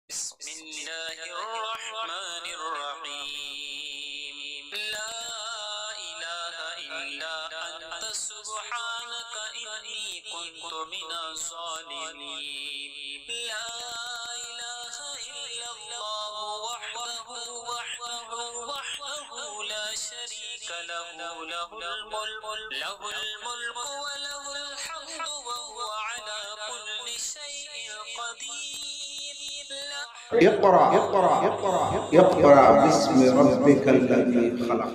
بسم الله الرحمن الرحيم لا إله إلا أنت سبحانك إني كنت من الظالمين لا إله إلا الله وحده لا شريك له له الملك وله الحمد وهو على كل شيء قدير اقرأ باسم ربك الذي خلق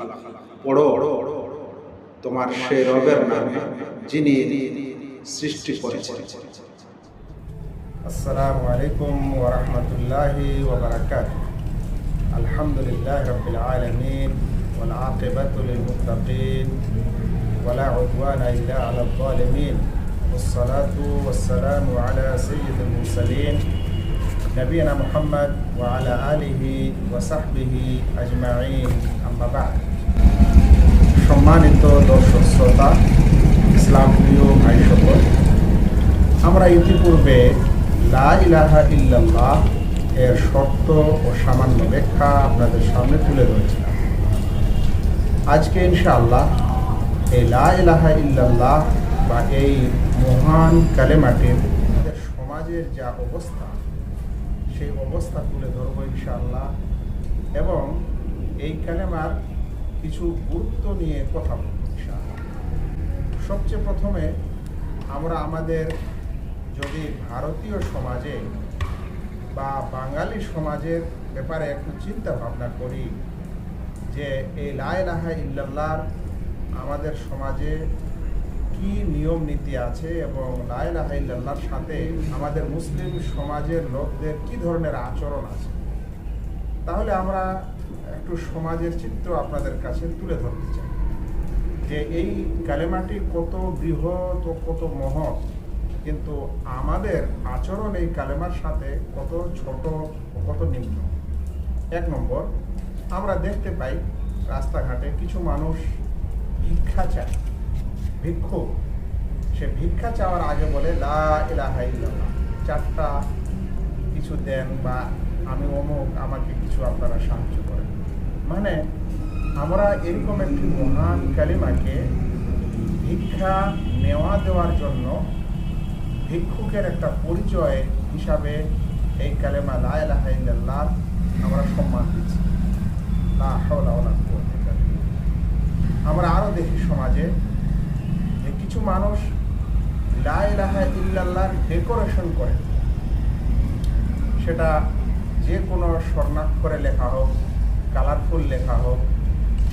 পড়ো তোমার সেই রবের নামে যিনি সৃষ্টি করেছেন। আসসালামু আলাইকুম ওয়া রাহমাতুল্লাহি ওয়া বারাকাতুহু। আলহামদুলিল্লাহি রাব্বিল আলামিন ওয়াল আকিবাতু লিল মুত্তাকিন ওয়া লা উদওয়ানা ইল্লা আলাল যালিমিন ওয়াসসালাতু ওয়াসসালামু আলা সাইয়্যিদিল মুরসালিন নবিয়িনা মুহাম্মদ ওয়া আলা আলিহি ওয়া সাহবিহি আজমাইন, আম্মা বা'দ। সম্মানিত দর্শক শ্রোতা, ইসলাম প্রিয় ভাই সকল, আমরা ইতিপূর্বে লা ইলাহা ইল্লাল্লাহ এর শর্ত ও সামান্য ব্যাখ্যা আপনাদের সামনে তুলে ধরেছিলাম। আজকে ইনশাআল্লাহ এই লা ইলাহা ইল্লাল্লাহ বা এই মহান কালেমাটির আমাদের সমাজের যা অবস্থা, সেই অবস্থা তুলে ধরব ইনশাআল্লাহ, এবং এই কালেমার কিছু গুরুত্ব নিয়ে কথা বলব ইনশাআল্লাহ। সবচেয়ে প্রথমে আমরা আমাদের যদি ভারতীয় সমাজে বা বাঙালি সমাজের ব্যাপারে একটু চিন্তা ভাবনা করি যে এই লা ইলাহা ইল্লাল্লাহ আমাদের সমাজে কি নিয়ম নীতি আছে এবং লা ইলাহা ইল্লাল্লাহর সাথে আমাদের মুসলিম সমাজের লোকদের কি ধরনের আচরণ আছে, তাহলে আমরা একটু সমাজের চিত্র আপনাদের কাছে তুলে ধরতে চাই যে এই কালেমাটি কত বৃহৎ ও কত মহৎ, কিন্তু আমাদের আচরণ এই কালেমার সাথে কত ছোট ও কত নিম্ন। এক নম্বর, আমরা দেখতে পাই রাস্তাঘাটে কিছু মানুষ ভিক্ষা চায়, ভিক্ষুক। সে ভিক্ষা চাওয়ার আগে বলে লা ইলাহা ইল্লাল্লাহ, চারটা কিছু দেন বা আমি অমুক, আমাকে কিছু আপনারা সাহায্য করেন। মানে আমরা এরকম একটি মহান কালিমাকে ভিক্ষা নেওয়া দেওয়ার জন্য ভিক্ষুকের একটা পরিচয় হিসাবে এই কালেমা লা ইলাহা ইল্লাল্লাহ আমরা সম্মান দিচ্ছি। লা হাওলা ওয়ালা কুওয়াতা ইল্লা বিল্লাহ। আমরা আরও দেখি সমাজে যে কিছু মানুষ লা ইলাহা ইল্লাল্লাহর ডেকোরেশন করে, সেটা যে কোনো স্বর্ণাক্ষরে লেখা হোক, কালারফুল লেখা হোক,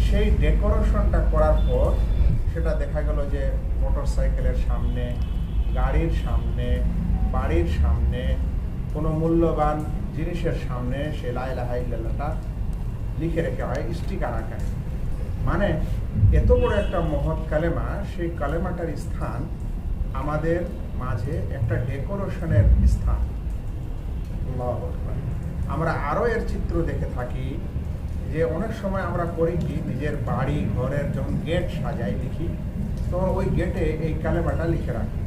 সেই ডেকোরেশনটা করার পর সেটা দেখা গেল যে মোটর সাইকেলের সামনে, গাড়ির সামনে, বাড়ির সামনে, কোনো মূল্যবান জিনিসের সামনে সে লা ইলাহা ইল্লাল্লাহটা লিখে রেখে হয় স্টিকার আকারে। মানে এত বড় একটা মহৎ কালেমা, সেই কালেমাটার স্থান আমাদের মাঝে একটা ডেকোরেশনের স্থান। আল্লাহু আকবার। আমরা আরও এর চিত্র দেখে থাকি যে অনেক সময় আমরা করি কি, নিজের বাড়ি ঘরের যখন গেট সাজাই লিখি, তখন ওই গেটে এই কালেমাটা লিখে রাখি।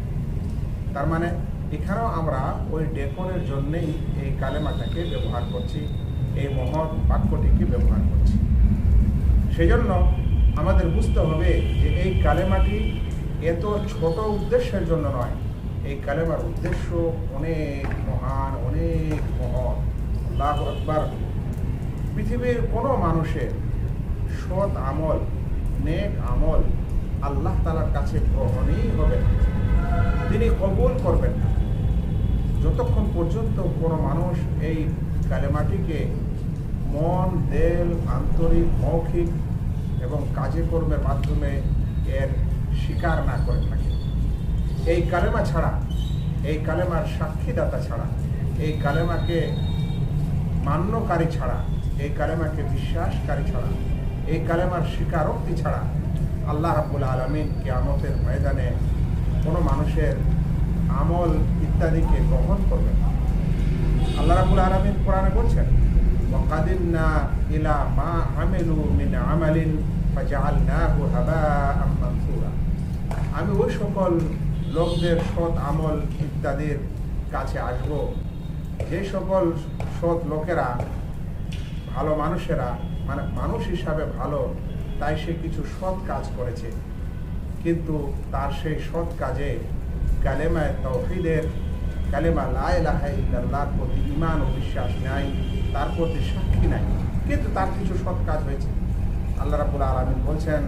তার মানে এখানেও আমরা ওই ডেকোরের জন্যেই এই কালেমাটাকে ব্যবহার করছি, এই মহৎ বাক্যটিকে ব্যবহার করছি। সেই জন্য আমাদের বুঝতে হবে যে এই কালেমাটি এত ছোট উদ্দেশ্যের জন্য নয়, এই কালেমার উদ্দেশ্য অনেক মহান, অনেক মহৎ। আল্লাহু আকবার। পৃথিবীর কোনো মানুষের সৎ আমল, নেক আমল আল্লাহ তাআলার কাছে গ্রহণই হবে না, তিনি কবুল করবেন না, যতক্ষণ পর্যন্ত কোনো মানুষ এই কালেমাটিকে মন, দেল, আন্তরিক, মৌখিক এবং কাজে কর্মের মাধ্যমে এর স্বীকার না করে থাকে। এই কালেমা ছাড়া, এই কালেমার সাক্ষীদাতা ছাড়া, এই কালেমাকে মান্যকারী ছাড়া, এই কালেমাকে বিশ্বাসকারী ছাড়া, এই কালেমার স্বীকারোক্তি ছাড়া আল্লাহ রাব্বুল আলামিন কিয়ামতের ময়দানে কোনো মানুষের আমল ইত্যাদিকে গ্রহণ করবেন না। আল্লাহ রাব্বুল আলামিন কোরআনে বলছেন, ওয়াকাদিমনা ইলা মা আমিলু মিন আমালিন ফাজআলনাহু হাবাআম মানসুরা। আমি ওই সকল লোকদের সৎ আমল ইত্যাদির কাছে আসবো যে সকল সৎ লোকেরা, ভালো মানুষেরা, মানে মানুষ হিসাবে ভালো, তাই সে কিছু সৎ কাজ করেছে, কিন্তু তার সেই সৎ কাজে কালেমায়ে তাওহীদের, কালেমা লা ইলাহা ইল্লাল্লাহর প্রতি ঈমান ও বিশ্বাস নাই, তার প্রতি সাক্ষী নাই, কিন্তু তার কিছু সৎ কাজ হয়েছে। আল্লাহ রাব্বুল আলামিন বলছেন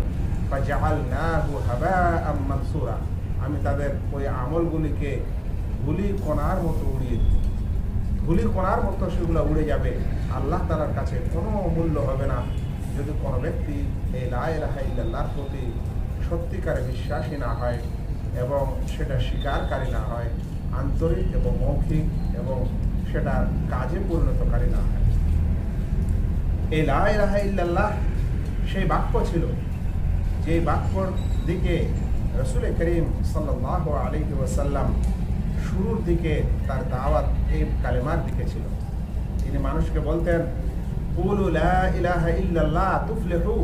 ফাজআলনাহু হাবাআম মানসুরা, আমি তাদের ওই আমলগুলিকে ধুলি কণার মতো উড়িয়ে দিই। ধুলি কণার মতো সেগুলো উড়ে যাবে, আল্লাহ তাআলার কাছে কোনো মূল্য হবে না যদি কোনো ব্যক্তি এই লা ইলাহা ইল্লাল্লাহর প্রতি সত্যিকারে বিশ্বাসী না হয় এবং সেটা স্বীকারকারী না হয়, আন্তরিক এবং মৌখিক এবং সেটা কাজে পরিণতকারী না হয়। এই লা ইলাহা ইল্লাল্লাহ সেই বাক্য ছিল যে বাক্যর দিকে রাসূল করিম সাল্লাল্লাহু আলাইহি ওয়াসাল্লাম শুরুর দিকে তার দাওয়াত এই কালেমার দিকে ছিল। তিনি মানুষকে বলতেন কুলু লা ইলাহা ইল্লাল্লাহ তুফলিহু,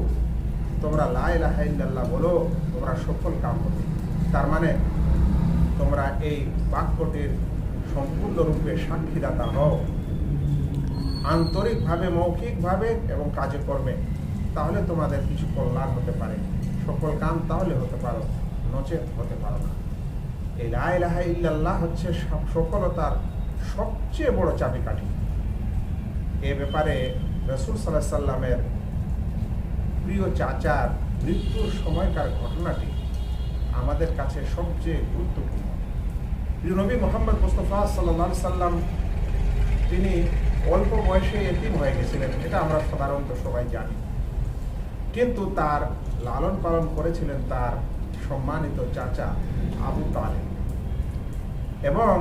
তোমরা লা ইলাহা ইল্লাল্লাহ বলো, তোমরা সফল কাম হবে। তার মানে তোমরা এই বাক্যটির সম্পূর্ণরূপে সাক্ষীদাতা হও, আন্তরিকভাবে, মৌখিকভাবে এবং কাজে কর্মে, তাহলে তোমাদের কিছু কল্যাণ হতে পারে, সফল কাম তাহলে হতে পারো, নচেত হতে পারো না। এই লা ইলাহা ইল্লাল্লাহ হচ্ছে সফলতার সবচেয়ে বড় চাবিকাঠি। এ ব্যাপারে রাসূল সাল্লাল্লাহু আলাইহি সাল্লামের প্রিয় চাচার মৃত্যুর সময়কার ঘটনাটি আমাদের কাছে সবচেয়ে গুরুত্বপূর্ণ। প্রিয় নবী মুহাম্মদ মুস্তাফা সাল্লাল্লাহু আলাইহি সাল্লাম তিনি অল্প বয়সে এতিম হয়ে গেছিলেন, এটা আমরা সাধারণত সবাই জানি, কিন্তু তার লালন পালন করেছিলেন তার সম্মানিত চাচা আবু তালেব। এবং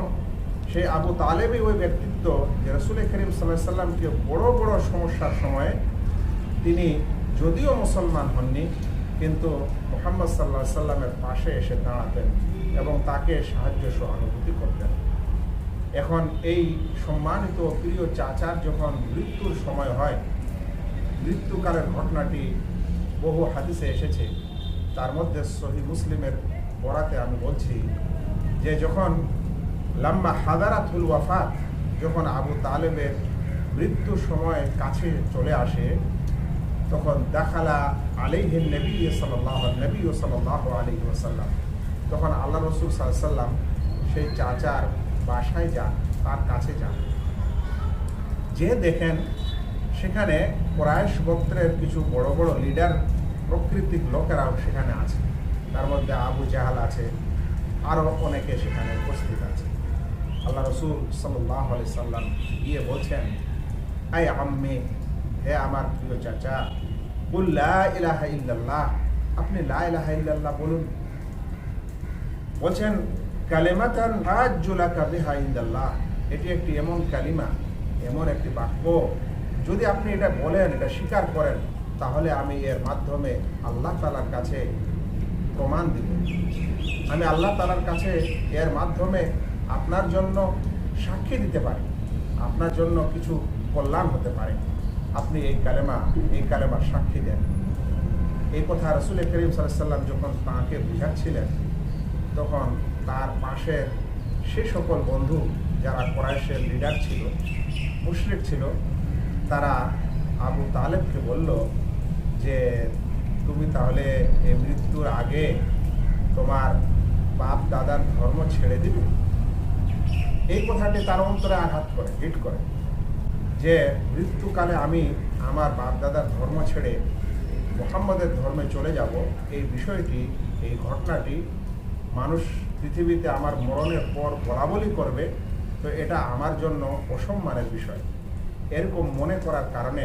সেই আবু তালেবই ওই ব্যক্তিত্ব যে রাসূল করিম সাল্লাল্লাহু আলাইহি সাল্লামকে বড় বড় সমস্যার সময় তিনি যদিও মুসলমান হননি, কিন্তু মুহাম্মদ সাল্লাল্লাহু আলাইহি সাল্লামের পাশে এসে দাঁড়াতেন এবং তাকে সাহায্য সহানুভূতি করতেন। এখন এই সম্মানিত প্রিয় চাচার যখন মৃত্যুর সময় হয়, মৃত্যুকালের ঘটনাটি বহু হাদিসে এসেছে, তার মধ্যে সহিহ মুসলিমের বরাতে আমি বলছি যে যখন লাম্মা হাদারাতুল ওয়াফাত, যখন আবু তালেবের মৃত্যুর সময় কাছে চলে আসে, তখন দাখালা আলাইহিন নবী সাল্লাল্লাহু আলাইহি ওয়াসাল্লাম, তখন আল্লাহ রাসূল সাল্লাল্লাহু আলাইহি ওয়াসাল্লাম সেই চাচার বাসায় যান, তার কাছে যান, যে দেখেন সেখানে কুরাইশ গোত্রের কিছু বড় বড় লিডার প্রকৃতিক লোকেরাও সেখানে আছে, তার মধ্যে আবু জাহাল আছে, আরও অনেকে সেখানে উপস্থিত আছে। আল্লাহ রাসূল সাল্লাল্লাহু আলাইহি সাল্লাম গিয়ে বলছেন, আই আম্মি, হে আমার প্রিয় চাচা, কুল লা ইলাহা ইল্লাল্লাহ, আপনি লা ইলাহা ইল্লাল্লাহ বলুন। বলছেন কালিমাতান হাজ্জু লাকা বিহা ইনদাল্লাহ, এটি একটি এমন কালিমা, এমন একটি বাক্য, যদি আপনি এটা বলেন, এটা স্বীকার করেন, তাহলে আমি এর মাধ্যমে আল্লাহ তাআলার কাছে প্রমাণ দিব, আমি আল্লাহ তাআলার কাছে এর মাধ্যমে আপনার জন্য সাক্ষী দিতে পারি, আপনার জন্য কিছু কল্যাণ হতে পারে, আপনি এই কালেমার সাক্ষী দেন। এই কথা রাসূল করিম সাল্লাল্লাহু আলাইহি সাল্লাম যখন তাঁকে বুঝাচ্ছিলেন, তখন তার পাশের সে সকল বন্ধু যারা কুরাইশের লিডার ছিল, মুশরিক ছিল, তারা আবু তালেবকে বলল যে তুমি তাহলে এই মৃত্যুর আগে তোমার বাপ দাদার ধর্ম ছেড়ে দিবে। এই কথাটি তার অন্তরে আঘাত করে, হিট করে, যে মৃত্যুকালে আমি আমার বাপ দাদার ধর্ম ছেড়ে মুহাম্মদের ধর্মে চলে যাব, এই বিষয়টি, এই ঘটনাটি মানুষ পৃথিবীতে আমার মরণের পর বলাবলি করবে, তো এটা আমার জন্য অসম্মানের বিষয়। এরকম মনে করার কারণে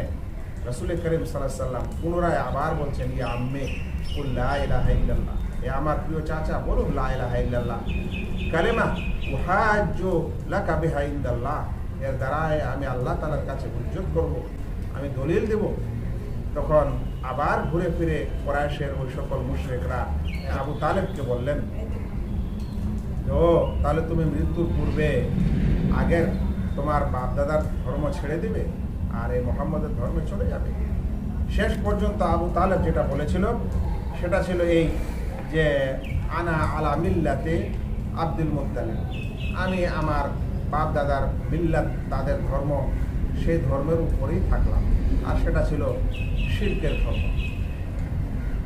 রাসূল করিম সাল্লাল্লাহু আলাইহি সাল্লাম পুনরায় আবার বলছেন, ইয়া আম্মি কুল লা ইলাহা ইল্লাল্লাহ, এ আমার প্রিয় চাচা বলুন লা ইলাহা ইল্লাল্লাহ, কালেমা উহাজ্জু লাকা বিহা ইনদাল্লাহ, এর দ্বারায় আমি আল্লাহ তাআলার কাছে হুজ্জত করব, আমি দলিল দেব। তখন আবার ঘুরে ফিরে কুরাইশের ওই সকল মুশরিকরা আবু তালেবকে বললেন, ও তাহলে তুমি মৃত্যুর পূর্বে আগের তোমার বাপ দাদার ধর্ম ছেড়ে দিবে আর এই মুহাম্মদের ধর্মে চলে যাবে। শেষ পর্যন্ত আবু তালেব যেটা বলেছিল সেটা ছিল এই যে আনা আলা মিল্লাতে আব্দুল মুত্তালিব, আমি আমার বাপ দাদার মিল্লাত, তাদের ধর্ম, সেই ধর্মের উপরেই থাকলাম, আর সেটা ছিল শিরকের ধর্ম।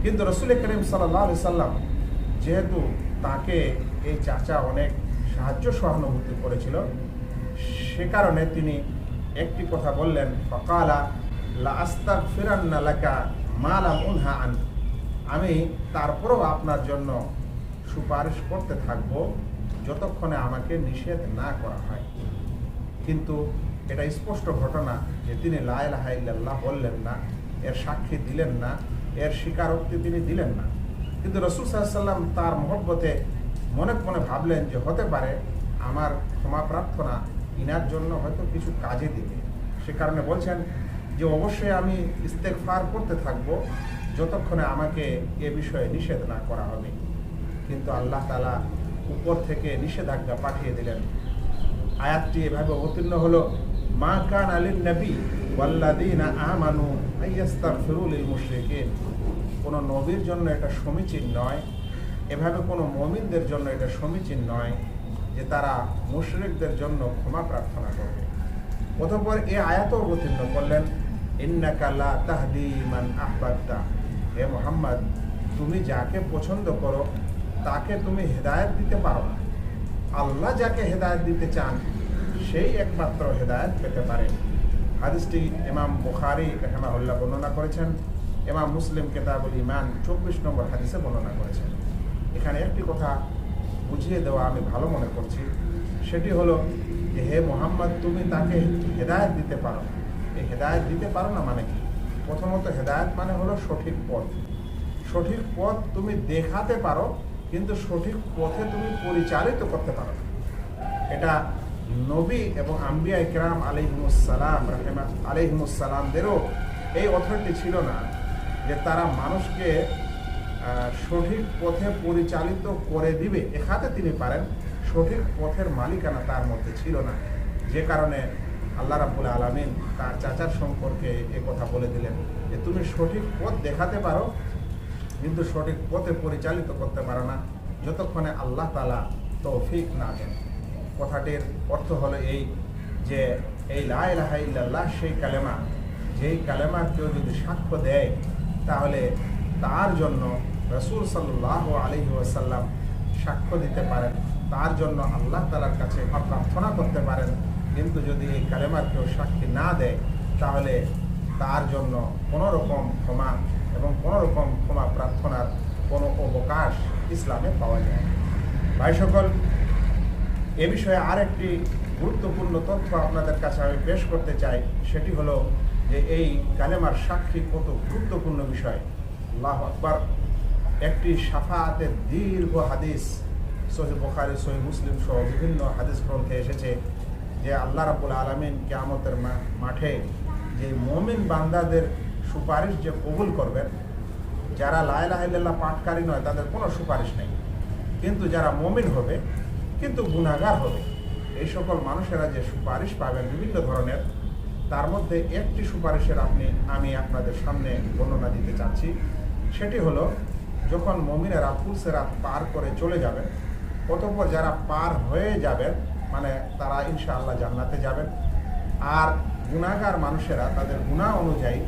কিন্তু রসুল করিম সাল্লাল্লাহু আলাইহি সাল্লাম যেহেতু তাকে এই চাচা অনেক সাহায্য সহানুভূতি করেছিল, সে কারণে তিনি একটি কথা বললেন, ফাকালা লা আস্তাগফিরান্না লাকা মা লাম উনহা আন, আমি তারপরেও আপনার জন্য সুপারিশ করতে থাকব যতক্ষণে আমাকে নিষেধ না করা হয়। কিন্তু এটা স্পষ্ট ঘটনা যে তিনি লা ইলাহা ইল্লাল্লাহ বললেন না, এর সাক্ষী দিলেন না, এর স্বীকারোক্তি তিনি দিলেন না। কিন্তু রাসূল সাল্লাল্লাহু আলাইহি ওয়াসাল্লাম তার মহব্বতে মনে মনে ভাবলেন যে হতে পারে আমার ক্ষমা প্রার্থনা ইনার জন্য হয়তো কিছু কাজে দিবে। সে কারণে বলছেন যে অবশ্যই আমি ইস্তেগফার করতে থাকবো যতক্ষণে আমাকে এ বিষয়ে নিষেধ না করা হবে। কিন্তু আল্লাহ তাআলা উপর থেকে নিষেধাজ্ঞা পাঠিয়ে দিলেন। আয়াতটি এভাবে অবতীর্ণ হলো, মা কান আলিন নবী ওয়াল্লাযীনা আমানু আইয়াস্তাগফিরু লিল মুশরিকিন, কোনো নবীর জন্য এটা সমীচীন নয়, এভাবে কোনো মুমিনদের জন্য এটা সমীচীন নয় যে তারা মুশরিকদের জন্য ক্ষমা প্রার্থনা করবে। অতঃপর এই আয়াতও অবতীর্ণ করলেন, ইন্নাকা লা তাহদি মান আহবাবতা, হে মুহাম্মদ তুমি যাকে পছন্দ করো তাকে তুমি হেদায়েত দিতে পারো না। আল্লাহ যাকে হেদায়েত দিতে চান সেই একমাত্র হেদায়েত পেতে পারে। হাদিসটি ইমাম বুখারী রাহিমাহুল্লাহ বর্ণনা করেছেন, ইমাম মুসলিম কিতাবুল ঈমান 24 নম্বর হাদিসে বর্ণনা করেছেন। এখানে একটি কথা বুঝিয়ে দেওয়া আমি ভালো মনে করছি, সেটি হলো যে হে মুহাম্মদ তুমি তাকে হেদায়েত দিতে পারো। এই হেদায়েত দিতে পারো না মানে কি? প্রথমত হেদায়েত মানে হলো সঠিক পথ। সঠিক পথ তুমি দেখাতে পারো, কিন্তু সঠিক পথে তুমি পরিচালিত করতে পারো না। এটা নবী এবং আম্বিয়া ইকরাম আলাইহিমুসসালামদেরও এই অথরিটি ছিল না যে তারা মানুষকে সঠিক পথে পরিচালিত করে দিবে, এখানে তিনি পারেন, সঠিক পথের মালিকানা তার মধ্যে ছিল না। যে কারণে আল্লাহ রাব্বুল আলামিন তার চাচার সম্পর্কে এ কথা বলে দিলেন যে তুমি সঠিক পথ দেখাতে পারো কিন্তু সঠিক পথে পরিচালিত করতে পারো না যতক্ষণে আল্লাহ তাআলা তৌফিক না দেন। কথাটির অর্থ হলো এই যে এই লা ইলাহা ইল্লাল্লাহ সেই কালেমা, যেই কালেমার কেউ যদি সাক্ষ্য দেয় তাহলে তার জন্য রাসূল সাল্লাল্লাহু আলাইহি ওয়াসাল্লাম সাক্ষ্য দিতে পারেন, তার জন্য আল্লাহ তাআলার কাছে প্রার্থনা করতে পারেন। কিন্তু যদি এই কালেমার কেউ সাক্ষী না দেয় তাহলে তার জন্য কোনো রকম ক্ষমা এবং কোনো রকম ক্ষমা প্রার্থনার কোনো অবকাশ ইসলামে পাওয়া যায়। ভাই সকল, এ বিষয়ে আরেকটি গুরুত্বপূর্ণ তথ্য আপনাদের কাছে আমি পেশ করতে চাই, সেটি হলো যে এই কালেমার সাক্ষী কত গুরুত্বপূর্ণ বিষয়। আল্লাহু আকবার। একটি শাফাআতের দীর্ঘ হাদিস সহিহ বুখারী, সহিহ মুসলিম সহ বিভিন্ন হাদিস গ্রন্থে এসেছে যে আল্লাহ রাব্বুল আলামিন কিয়ামতের মাঠে যে মুমিন বান্দাদের সুপারিশ যে কবুল করবেন, যারা লা ইলাহা ইল্লাল্লাহ পাঠকারী নয় তাদের কোনো সুপারিশ নেই, কিন্তু যারা মুমিন হবে কিন্তু গুনাহগার হবে, এই সকল মানুষেরা যে সুপারিশ পাবেন বিভিন্ন ধরনের, তার মধ্যে একটি সুপারিশের আমি আপনাদের সামনে বর্ণনা দিতে চাচ্ছি। সেটি হলো যখন মুমিনেরা পুলসিরাত পার করে চলে যাবেন, অতঃপর যারা পার হয়ে যাবেন মানে তারা ইনশাআল্লাহ জান্নাতে যাবেন, আর গুনাহগার মানুষেরা তাদের গুনাহ অনুযায়ী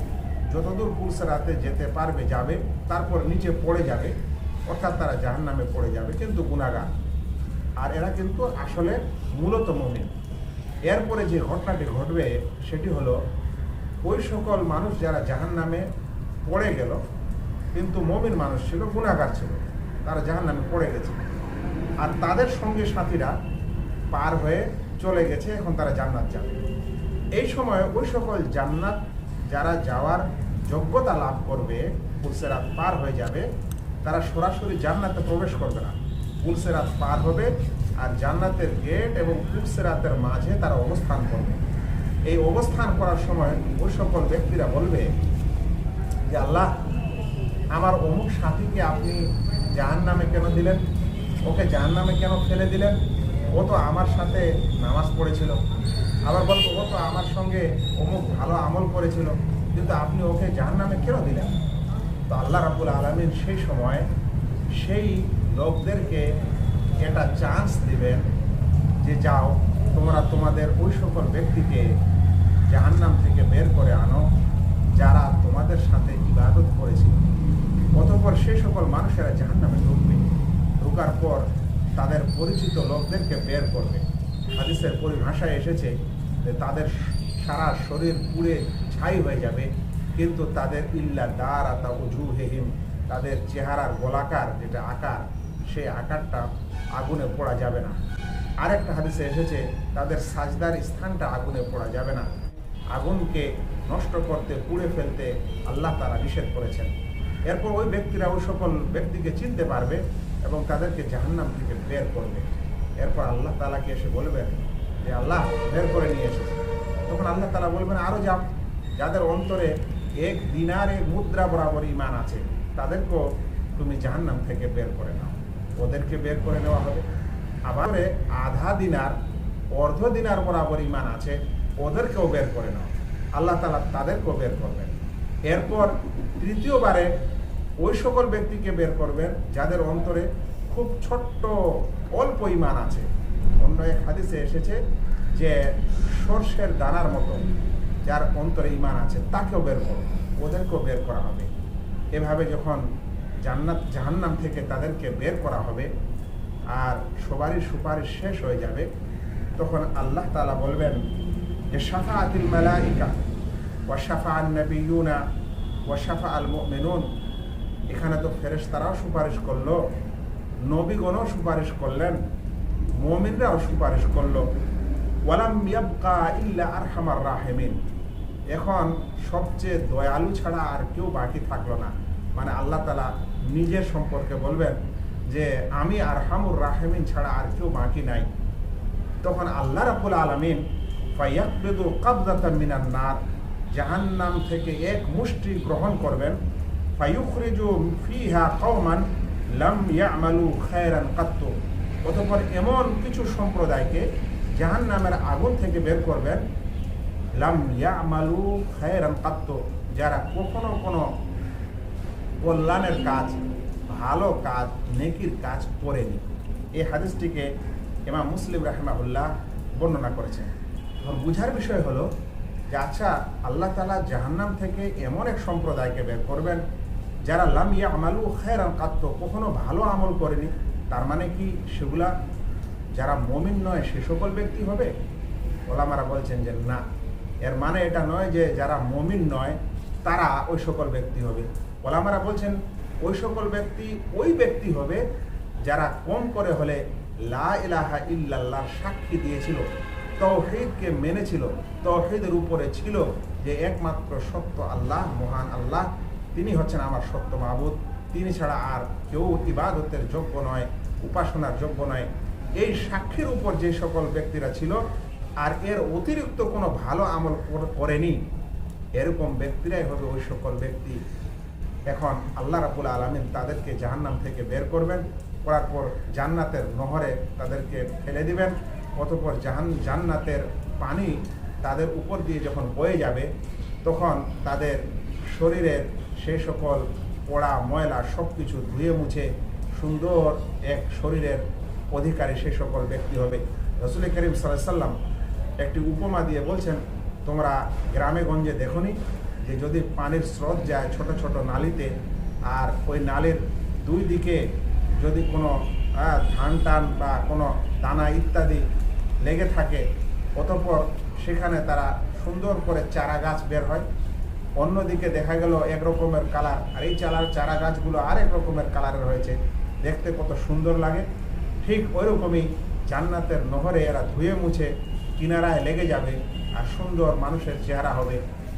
যতদূর পুলসিরাতে যেতে পারবে যাবে, তারপর নিচে পড়ে যাবে, অর্থাৎ তারা জাহান্নামে পড়ে যাবে কিন্তু গুনাহগার, আর এরা কিন্তু আসলে মূলত মুমিন। এরপরে যে ঘটনাটি ঘটবে সেটি হলো ওই সকল মানুষ যারা জাহান্নামে পড়ে গেল কিন্তু মুমিন মানুষ ছিল, গুনাহগার ছিল, তারা জাহান্নামে পড়ে গেছে, আর তাদের সঙ্গে সাথীরা পার হয়ে চলে গেছে, এখন তারা জান্নাত যাবে। এই সময় ওই সকল জান্নাত যারা যাওয়ার যোগ্যতা লাভ করবে, পুলসিরাত পার হয়ে যাবে, তারা সরাসরি জান্নাতে প্রবেশ করবে না, পুলসিরাত পার হবে আর জান্নাতের গেট এবং পুলসিরাতের মাঝে তারা অবস্থান করবে। এই অবস্থান করার সময় ওই সকল ব্যক্তিরা বলবে যে আল্লাহ, আমার অমুক সাথীকে আপনি জাহান্নামে কেন দিলেন, ওকে জাহান্নামে কেন ফেলে দিলেন? ও তো আমার সাথে নামাজ পড়েছিল। আবার বলবো ও তো আমার সঙ্গে অমুক ভালো আমল করেছিল, কিন্তু আপনি ওকে জাহান্নামে কেন দিলেন? তো আল্লাহ রাব্বুল আলামিন সেই সময় সেই লোকদেরকে এটা চান্স দিবেন যে যাও তোমরা তোমাদের ওই সকল ব্যক্তিকে জাহান্নাম থেকে বের করে আনো যারা তোমাদের সাথে ইবাদত করেছিল। অতঃপর সেই সকল মানুষেরা জাহান্নামে ঢুকবে, ঢোকার পর তাদের পরিচিত লোকদেরকে বের করবে। হাদিসের পরিভাষায় এসেছে যে তাদের সারা শরীর পুড়ে ছাই হয়ে যাবে, কিন্তু তাদের ইল্লা দারাতা উজুহিহিম, তাদের চেহারার গোলাকার যেটা আকার, সেই আকারটা আগুনে পোড়া যাবে না। আরেকটা হাদিসে এসেছে তাদের সাজদার স্থানটা আগুনে পোড়া যাবে না। আগুনকে নষ্ট করতে, পুড়ে ফেলতে আল্লাহ তাআলা নিষেধ করেছেন। এরপর ওই ব্যক্তিরা ওই সকল ব্যক্তিকে চিনতে পারবে এবং তাদেরকে জাহান্নাম থেকে বের করবে। এরপর আল্লাহ তাআলাকে এসে বলবেন যে আল্লাহ বের করে নিয়ে এসেছে। তখন আল্লাহ তাআলা বলবেন আরও যাও, যাদের অন্তরে 1 দিনারে মুদ্রা বরাবর ঈমান আছে তাদেরকেও তুমি জাহান্নাম থেকে বের করে নাও। ওদেরকে বের করে নেওয়া হবে। আবার আধা দিনার, অর্ধ দিনার বরাবর ঈমান আছে, ওদেরকেও বের করে নাও। আল্লাহ তাআলা তাদেরকেও বের করবেন। এরপর তৃতীয়বারে ওই সকল ব্যক্তিকে বের করবেন যাদের অন্তরে খুব ছোট্ট অল্প ঈমান আছে। অন্য এক হাদিসে এসেছে যে সর্ষের দানার মতো যার অন্তরে ঈমান আছে তাকেও বের করো, ওদেরকেও বের করা হবে। এভাবে যখন জাহান্নাম থেকে তাদেরকে বের করা হবে আর সবারই সুপারিশ শেষ হয়ে যাবে, তখন আল্লাহ তাআলা বলবেন যে শাফাআতুল মালাইকা ওয়া শাফাআন নাবিয়ুনা ওয়া শাফাআল মুমিনুন। এখানে তো ফেরেশতারাও সুপারিশ করলো, নবীগণও সুপারিশ করলেন, মুমিনরাও সুপারিশ করলো। ওয়ালাম ইয়াবকা ইল্লা আরহামার রাহিমিন। এখন সবচেয়ে দয়ালু ছাড়া আর কেউ বাকি থাকলো না। মানে আল্লাহ তাআলা নিজের সম্পর্কে বলবেন যে আমি আরহামুর রাহিমিন ছাড়া আর কেউ বাকি নাই। তখন আল্লাহ রাব্বুল আলামিন ফায়াকবিদু কাবযাতাম মিনান নার, জাহান্নাম থেকে এক মুষ্টি গ্রহণ করবেন। ফায়ুখরিজু ফিহা কওমান লাম ইয়ামালু খায়রান কাত্তু। অতঃপর এমন কিছু সম্প্রদায়কে জাহান্নামের আগুন থেকে বের করবেন, লাম ইয়ামালু খায়রান কাত্তু, যারা কখনো কোনো কল্যাণের কাজ, ভালো কাজ, নেকির কাজ করেনি। এই হাদিসটিকে ইমাম মুসলিম রাহিমাহুল্লাহ বর্ণনা করেছেন। এখন বুঝার বিষয় হলো যে আচ্ছা, আল্লাহ তাআলা জাহান্নাম থেকে এমন এক সম্প্রদায়কে বের করবেন যারা লাম ইয়ামালু খায়রান কাত্তু, কখনো ভালো আমল করেনি। তার মানে কি সেগুলা যারা মুমিন নয় সে সকল ব্যক্তি হবে? ওলামারা বলছেন যে না, এর মানে এটা নয় যে যারা মুমিন নয় তারা ওই সকল ব্যক্তি হবে। ওলামারা বলছেন ওই সকল ব্যক্তি ওই ব্যক্তি হবে যারা কম করে হলে লা ইলাহা ইল্লাল্লাহ সাক্ষী দিয়েছিল, তাওহীদকে মেনেছিল, তাওহীদের উপরে ছিল যে একমাত্র সত্য আল্লাহ, মহান আল্লাহ, তিনি হচ্ছেন আমার সত্য মাবুদ, তিনি ছাড়া আর কেউ ইবাদতের যোগ্য নয়, উপাসনার যোগ্য নয়। এই সাক্ষীর উপর যে সকল ব্যক্তিরা ছিল আর এর অতিরিক্ত কোনো ভালো আমল করেনি, এরকম ব্যক্তিরাই হবে ওই সকল ব্যক্তি। এখন আল্লাহ রাব্বুল আলামিন তাদেরকে জাহান্নাম থেকে বের করবেন, করার পর জান্নাতের নহরে তাদেরকে ফেলে দিবেন। অতঃপর জান্নাতের পানি তাদের উপর দিয়ে যখন বয়ে যাবে, তখন তাদের শরীরের সেই সকল পোড়া ময়লা সব কিছু ধুয়ে মুছে সুন্দর এক শরীরের অধিকারী সেই সকল ব্যক্তি হবে। রাসূল করিম সাল্লাল্লাহু আলাইহি ওয়াসাল্লাম একটি উপমা দিয়ে বলছেন, তোমরা গ্রামে গঞ্জে দেখোনি যে যদি পানির স্রোত যায় ছোট ছোট নালিতে, আর ওই নালির দুই দিকে যদি কোনো ধান টান বা কোনো দানা ইত্যাদি লেগে থাকে, অতঃপর সেখানে তারা সুন্দর করে চারা গাছ বের হয়। অন্যদিকে দেখা গেল এক রকমের কালার, আর এই চারা গাছগুলো আরেক রকমের কালারের হয়েছে, দেখতে কত সুন্দর লাগে। ঠিক ওইরকমই জান্নাতের নহরে এরা ধুয়ে মুছে কিনারায় লেগে যাবে আর সুন্দর মানুষের চেহারা হবে।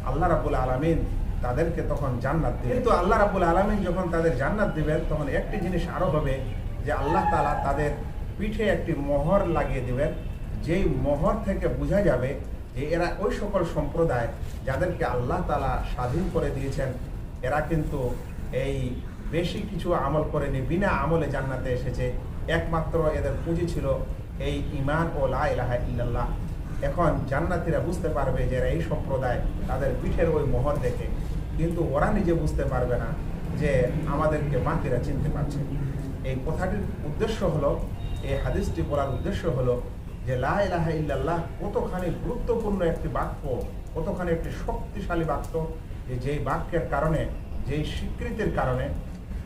আল্লাহ রাব্বুল আলামিন তাদেরকে তখন জান্নাত দিবেন। কিন্তু আল্লাহ রাব্বুল আলামিন যখন তাদের জান্নাত দিবেন, তখন একটি জিনিস আরও হবে যে আল্লাহ তাআলা তাদের পিঠে একটি মোহর লাগিয়ে দিবেন, যেই মোহর থেকে বোঝা যাবে যে এরা ওই সকল সম্প্রদায় যাদেরকে আল্লাহ তাআলা স্বাধীন করে দিয়েছেন, এরা কিন্তু এই বেশি কিছু আমল করেনি, বিনা আমলে জান্নাতে এসেছে। একমাত্র এদের পুঁজি ছিল এই ঈমান ও লা ইলাহা ইল্লাল্লাহ। এখন জান্নাতীরা বুঝতে পারবে যে এরা এই সম্প্রদায়, তাদের পিঠের ওই মোহর দেখে। কিন্তু ওরা নিজে বুঝতে পারবে না যে আমাদেরকে বাকিরা চিনতে পারছে। এই কথাটির উদ্দেশ্য হলো, এই হাদিসটি বলার উদ্দেশ্য হলো যে লা ইলাহা ইল্লাল্লাহ কতখানি গুরুত্বপূর্ণ একটি বাক্য, কতখানি একটি শক্তিশালী বাক্য, যেই বাক্যের কারণে, যেই স্বীকৃতির কারণে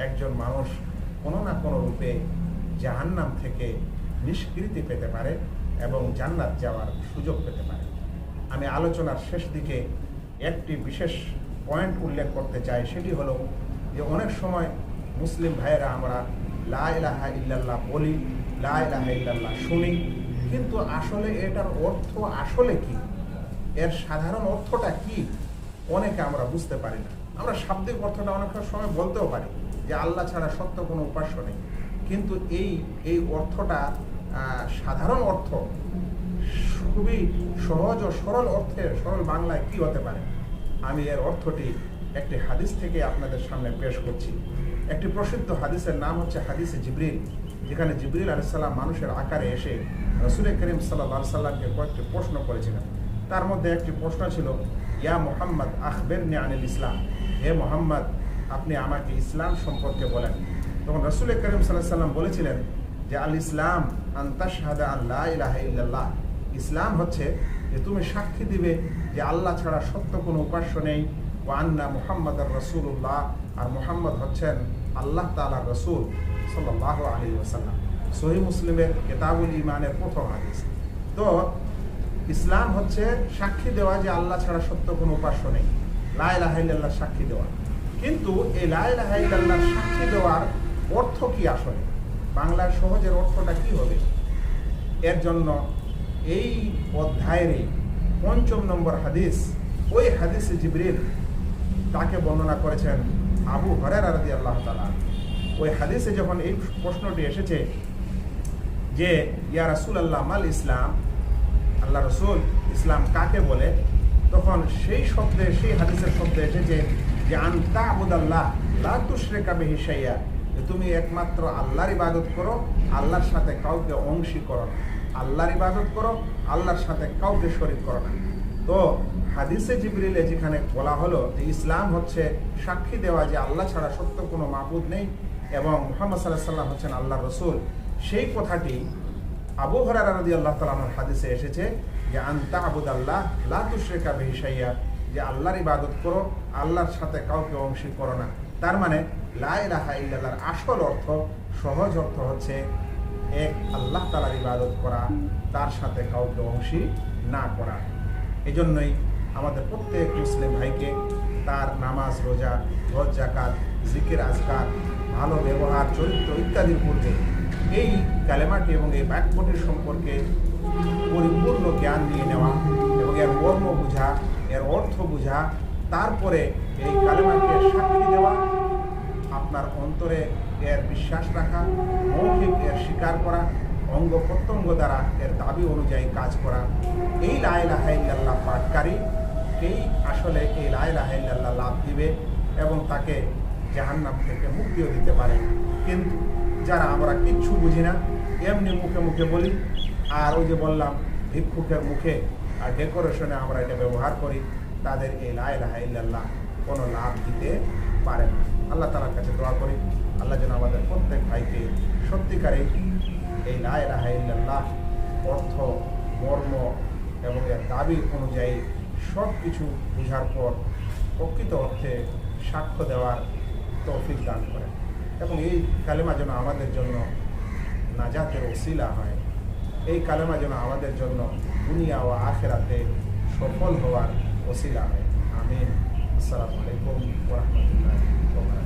একজন মানুষ কোনো না কোনো রূপে জাহান্নাম থেকে নিষ্কৃতি পেতে পারে এবং জান্নাত যাওয়ার সুযোগ পেতে পারে। আমি আলোচনার শেষ দিকে একটি বিশেষ পয়েন্ট উল্লেখ করতে চাই, সেটি হলো যে অনেক সময় মুসলিম ভাইয়েরা আমরা লা ইলাহা ইল্লাল্লাহ বলি, লা ইলাহা ইল্লাল্লাহ শুনি, কিন্তু আসলে এটার অর্থ আসলে কি, এর সাধারণ অর্থটা কি অনেকে আমরা বুঝতে পারি না। আমরা শাব্দিক অর্থটা অনেক সময় বলতেও পারি যে আল্লাহ ছাড়া সত্য কোনো উপাস্য নেই, কিন্তু এই অর্থটা সাধারণ অর্থ খুবই সহজ ও সরল অর্থে, সরল বাংলায় কি হতে পারে। আমি এর অর্থটি একটি হাদিস থেকে আপনাদের সামনে পেশ করছি। একটি প্রসিদ্ধ হাদিসের নাম হচ্ছে হাদিসে জিবরিল, যেখানে জিবরিল আলাইহিস সালাম মানুষের আকারে এসে রাসূল করিম সাল্লাল্লাহু আলাইহি সাল্লামকে কয়েকটি প্রশ্ন করেছিলেন। তার মধ্যে একটি প্রশ্ন ছিল, ইয়া মুহাম্মদ আখবিরনি আনিল ইসলাম, হে মুহাম্মদ আপনি আমাকে ইসলাম সম্পর্কে বলেন। তখন রাসূল করিম সাল্লাল্লাহু আলাইহি সাল্লাম বলেছিলেন যে আল ইসলাম আন তাশহাদা আন লা ইলাহা ইল্লাল্লাহ, ইসলাম হচ্ছে যে তুমি সাক্ষী দিবে যে আল্লাহ ছাড়া সত্য কোনো উপাস্য নেই, ওয়া আন্না মুহাম্মাদার রাসূলুল্লাহ, আর মুহাম্মদ হচ্ছেন আল্লাহ তাআলার রাসূল সাল্লাল্লাহু আলাইহি ওয়াসাল্লাম। সহিহ মুসলিমের কিতাবুল ঈমানের প্রথম হাদিস। তো ইসলাম হচ্ছে সাক্ষী দেওয়া যে আল্লাহ ছাড়া সত্য কোনো উপাস্য নেই, লা ইলাহা ইল্লাল্লাহ সাক্ষী দেওয়া। কিন্তু এই লা ইলাহা ইল্লাল্লাহ সাক্ষী দেওয়ার অর্থ কি আসলে, বাংলার সহজের অর্থটা কি হবে? এর জন্য এই অধ্যায়ের ৫ম নম্বর হাদিস, ওই হাদিসে জিবরিল তাকে বর্ণনা করেছেন আবু হুরায়রা রাদিয়াল্লাহু তাআলা। ওই হাদিসে যখন এই প্রশ্নটি এসেছে যে ইয়া রাসূলুল্লাহ মাল ইসলাম, আল্লাহ রাসূল ইসলাম কাকে বলে, তখন সেই শব্দে, সেই হাদিসের শব্দে এসেছে যে আন তা'বুদাল্লাহ লা তুশরিকা বিহি শাইআ, যে তুমি একমাত্র আল্লাহর ইবাদত করো, আল্লাহর সাথে কাউকে অংশী করো না। আল্লাহর ইবাদত করো, আল্লাহর সাথে কাউকে শরীক করো না। তো হাদিসে জিবরিলে যেখানে বলা হলো যে ইসলাম হচ্ছে সাক্ষী দেওয়া যে আল্লাহ ছাড়া সত্য কোনো মাবুদ নেই এবং মুহাম্মদ সাল্লাল্লাহু আলাইহি ওয়াসাল্লাম হচ্ছেন আল্লাহর রাসূল, সেই কথাটি আবু হুরায়রা রাদিয়াল্লাহু তাআলা আনহুর হাদিসে এসেছে যে আন তা'বুদাল্লাহ লা তুশরিকা বিহি শাইআ, যে আল্লাহর ইবাদত করো, আল্লাহর সাথে কাউকে অংশী করো না। তার মানে লা ইলাহা ইল্লাল্লাহর আসল অর্থ, সহজ অর্থ হচ্ছে এক আল্লাহ তাআলার ইবাদত করা, তার সাথে কাউকে অংশী না করা। এজন্যই আমাদের প্রত্যেক মুসলিম ভাইকে তার নামাজ, রোজা, হজ, যাকাত, জিকির, আজকার, ভালো ব্যবহার, চরিত্র ইত্যাদির পূর্বে এই কালেমাটি এবং এই বাক্যটির সম্পর্কে পরিপূর্ণ জ্ঞান নিয়ে নেওয়া এবং এর মর্ম বোঝা, এর অর্থ বোঝা, তারপরে এই কালেমাকে সাক্ষী দেওয়া, আপনার অন্তরে এর বিশ্বাস রাখা, মৌখিক এর স্বীকার করা, অঙ্গ প্রত্যঙ্গ দ্বারা এর দাবি অনুযায়ী কাজ করা। এই লা ইলাহা ইল্লাল্লাহ পাঠকারীকেই আসলে এই লা ইলাহা ইল্লাল্লাহ লাভ দিবে এবং তাকে জাহান্নাম থেকে মুক্তিও দিতে পারে। কিন্তু যারা আমরা কিচ্ছু বুঝি না, এমনি মুখে মুখে বলি, আর ওই যে বললাম ভিক্ষুকের মুখে আর ডেকোরেশনে আমরা এটা ব্যবহার করি, তাদের এই লা ইলাহা ইল্লাল্লাহ কোনো লাভ দিতে পারে না। আল্লাহ তাআলার কাছে দোয়া করি, আল্লাহ যেন আমাদের প্রত্যেক ভাইকে সত্যিকারে এই লা ইলাহা ইল্লাল্লাহ অর্থ, মর্ম এবং এর দাবি অনুযায়ী সব কিছু বোঝার পর প্রকৃত অর্থে সাক্ষ্য দেওয়ার তৌফিক দান করেন এবং এই কালেমা যেন আমাদের জন্য নাজাতের ওসিলা হয়। এই কালেমা যেন আমাদের জন্য দুনিয়া ও আখিরাতে সফল হওয়ার ওসিলা হয়। আমিন। আসসালামু আলাইকুম ওয়া রাহমাতুল্লাহি ওয়া বারাকাতুহু।